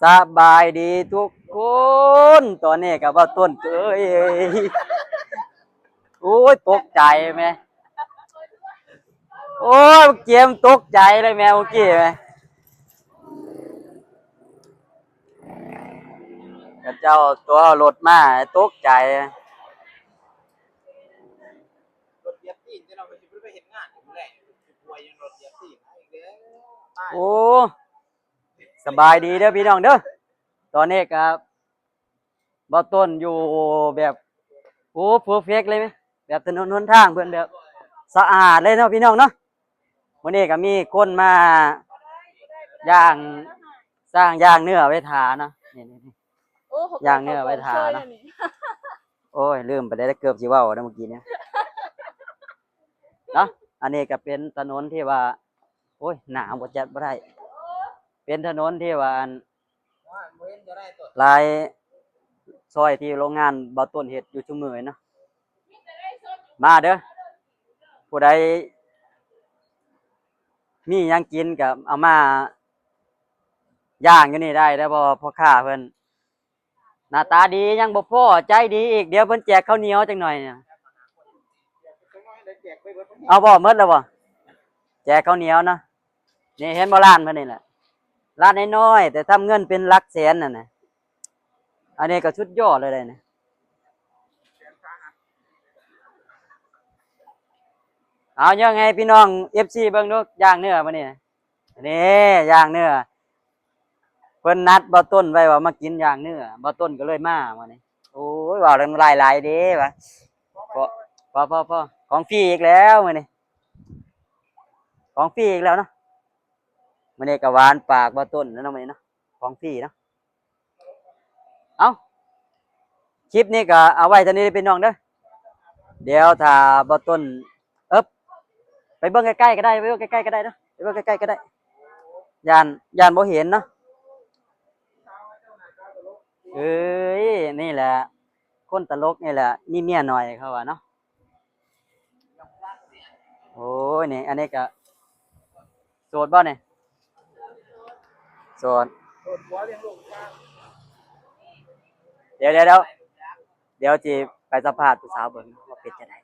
สบายดีทุกคนตอนนี้กับว่าต้นเอ้ยโอ้ยตกใจไหมโอ้ยเกมตกใจเลยแม่เมื่อกี้ไหมกับเจ้าตัวรถมาตกใจรถเหยียบตีนที่เราไปไปเห็นงานอยู่แหละป่วยยังรถเหยียบตีนอีกแล้วโอ้สบายดีเด้อพี่น้องเด้อตอนนี้กับบ่ต้นอยู่แบบโอ้เพอร์เฟกเลยไหมแบบถนนหนทางเพื่อนแบบสะอาดเลยเนาะพี่น้องเนาะวันนี้ก็มีคนมาย่างสร้างย่างเนื้อไว้ทาเนาะนี่ย่างเนื้อไว้ทาเนาะโอ้ยลืมไปได้เกือบสิเว้านะเมื่อกี้เนี่ยเนาะอันนี้ก็เป็นถนนที่ว่าโอ้ยหนาบ่จัดบ่ได้เป็นถนนที่ว่าลายซอยที่โรงงานบ่ต้นเฮ็ดอยู่ชุมมื้อเนาะมาเด้อผู้ใดมีหยังกินก็เอามาย่างอยู่นี่ได้แล้วพ่อค้าเพิ่นหน้าตาดียังบ่พอใจดีอีกเดี๋ยวเพิ่นแจกข้าวเหนียวจังหน่อยเนี่ยเอาบ่หมดแล้วบ่แจกข้าวเหนียวเนาะนี่เห็นบ่ร้านเพิ่นนี่แหละร้านน้อยๆแต่ทำเงินเป็นหลักแสนนั่นน่ะอันนี้ก็สุดยอดเลยนะเอายังไงพี่น้อง FC เบิ่งดูย่างเนื้อมานี่นี่ย่างเนื้อเพิ่นนัดบ่ต้นไว้ว่ามากินย่างเนื้อบ่ต้นก็เลยมามื้อนี้โอ้ยว่าเรื่องหลายๆเด้ว่ะพอของฟรีอีกแล้วมื้อนี้ของฟรีอีกแล้วเนาะมื้อนี้ก็หวานปากบ่ต้นแล้วเนาะมื้อนี้เนาะของฟรีเนาะเอ้าคลิปนี้ก็เอาไว้เท่านี้พี่น้องเด้อเดี๋ยวถ้าบ่ต้นเอิบไปเบิ่งใกล้ๆก็ได้ไปเบิ่งใกล้ๆก็ได้เนาะไปเบิ่งใกล้ๆก็ได้ย่านบ่เห็นเนาะเอ้ยนี่แหละคนตลกนี่แหละนี่เมียหน่อยเขาว่าเนาะโอ้ยนี่อันนี้ก็โสดบ่เนี่ยโสดเดี๋ยวจีไปสัมภาษณ์ผู้สาวเบิ่งว่าเป็นจังได๋